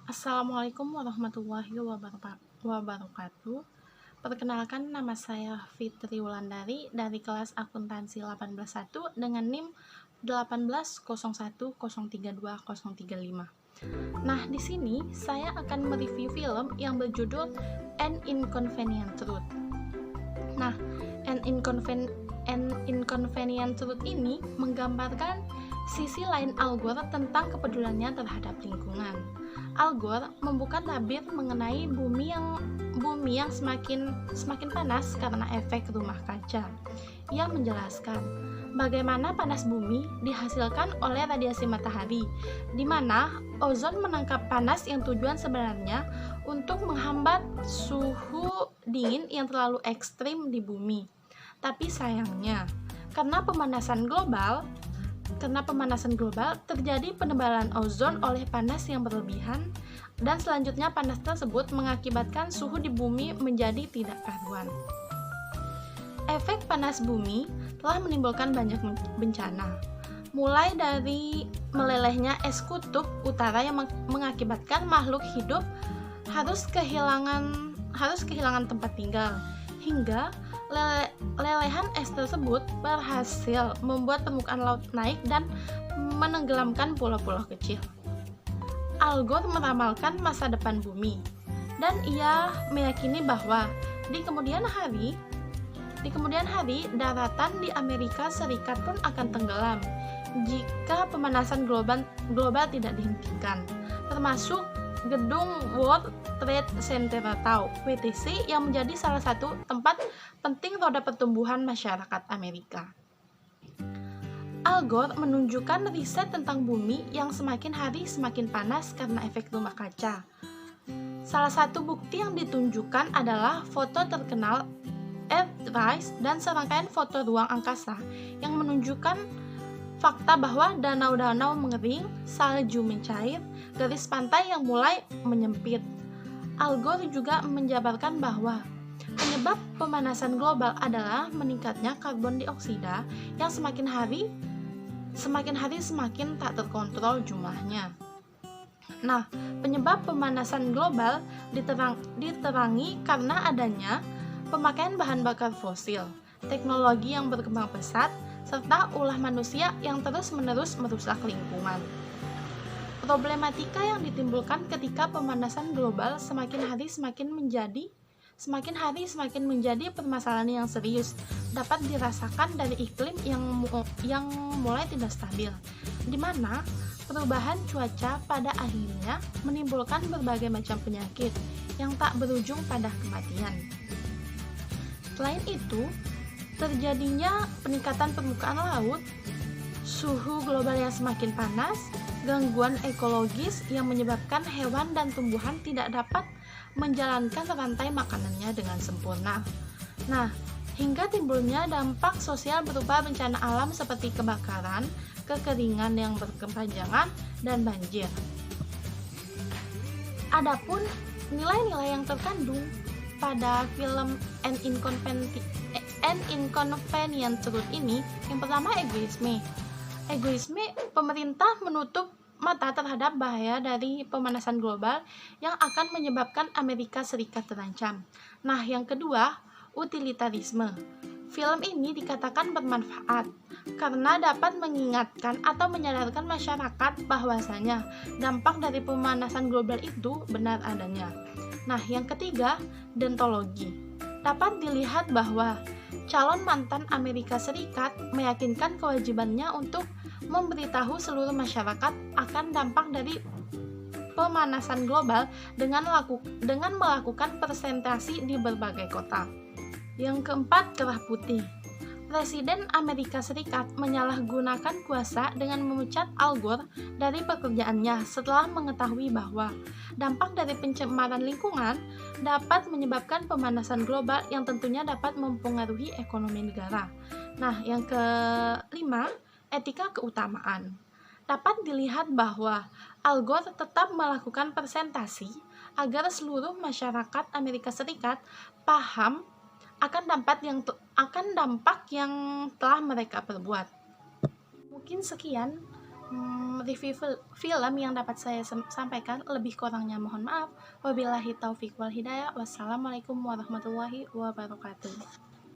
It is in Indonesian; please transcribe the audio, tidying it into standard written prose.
Assalamualaikum warahmatullahi wabarakatuh. Perkenalkan, nama saya Fitri Wulandari dari kelas akuntansi 181 dengan NIM 18010320035. Nah, di sini saya akan mereview film yang berjudul An Inconvenient Truth. Nah, An Inconvenient Truth ini menggambarkan sisi lain Al Gore tentang kepeduliannya terhadap lingkungan. Al Gore membuka tabir mengenai bumi yang semakin panas karena efek rumah kaca. Ia menjelaskan bagaimana panas bumi dihasilkan oleh radiasi matahari, di mana ozon menangkap panas yang tujuan sebenarnya untuk menghambat suhu dingin yang terlalu ekstrim di bumi. Tapi sayangnya, karena pemanasan global terjadi penebalan ozon oleh panas yang berlebihan, dan selanjutnya panas tersebut mengakibatkan suhu di bumi menjadi tidak karuan. Efek panas bumi telah menimbulkan banyak bencana, mulai dari melelehnya es kutub utara yang mengakibatkan makhluk hidup harus kehilangan tempat tinggal, hingga lelehan es tersebut berhasil membuat permukaan laut naik dan menenggelamkan pulau-pulau kecil. Al Gore meramalkan masa depan bumi, dan ia meyakini bahwa di kemudian hari daratan di Amerika Serikat pun akan tenggelam jika pemanasan global tidak dihentikan, termasuk gedung World Trade Center atau WTC yang menjadi salah satu tempat penting roda pertumbuhan masyarakat Amerika. Al Gore menunjukkan riset tentang bumi yang semakin hari semakin panas karena efek rumah kaca. Salah satu bukti yang ditunjukkan adalah foto terkenal Earthrise dan serangkaian foto ruang angkasa yang menunjukkan fakta bahwa danau-danau mengering, salju mencair, garis pantai yang mulai menyempit. Al Gore juga menjabarkan bahwa penyebab pemanasan global adalah meningkatnya karbon dioksida yang semakin hari semakin tak terkontrol jumlahnya. Nah, penyebab pemanasan global diterangi karena adanya pemakaian bahan bakar fosil, teknologi yang berkembang pesat, serta ulah manusia yang terus-menerus merusak lingkungan. Problematika yang ditimbulkan ketika pemanasan global semakin hari semakin menjadi permasalahan yang serius dapat dirasakan dari iklim yang mulai tidak stabil, di mana perubahan cuaca pada akhirnya menimbulkan berbagai macam penyakit yang tak berujung pada kematian. Selain itu, terjadinya peningkatan permukaan laut, suhu global yang semakin panas, gangguan ekologis yang menyebabkan hewan dan tumbuhan tidak dapat menjalankan rantai makanannya dengan sempurna. Nah, hingga timbulnya dampak sosial berupa bencana alam seperti kebakaran, kekeringan yang berkepanjangan, dan banjir. Adapun nilai-nilai yang terkandung pada film An Inconvenient Truth ini, yang pertama egoisme. Pemerintah menutup mata terhadap bahaya dari pemanasan global yang akan menyebabkan Amerika Serikat terancam. Nah, yang kedua, utilitarisme. Film ini dikatakan bermanfaat karena dapat mengingatkan atau menyadarkan masyarakat bahwasanya dampak dari pemanasan global itu benar adanya. Nah, yang ketiga, deontologi. Dapat dilihat bahwa calon mantan Amerika Serikat meyakinkan kewajibannya untuk memberitahu seluruh masyarakat akan dampak dari pemanasan global dengan melakukan presentasi di berbagai kota. Yang keempat, kerah putih. Presiden Amerika Serikat menyalahgunakan kuasa dengan memecat Al Gore dari pekerjaannya setelah mengetahui bahwa dampak dari pencemaran lingkungan dapat menyebabkan pemanasan global yang tentunya dapat mempengaruhi ekonomi negara. Nah, yang kelima, etika keutamaan. Dapat dilihat bahwa Al Gore tetap melakukan presentasi agar seluruh masyarakat Amerika Serikat paham akan dampak yang telah mereka perbuat. Mungkin sekian review film yang dapat saya sampaikan. Lebih kurangnya mohon maaf. Wabillahi taufiq wal hidayah. Wassalamualaikum warahmatullahi wabarakatuh.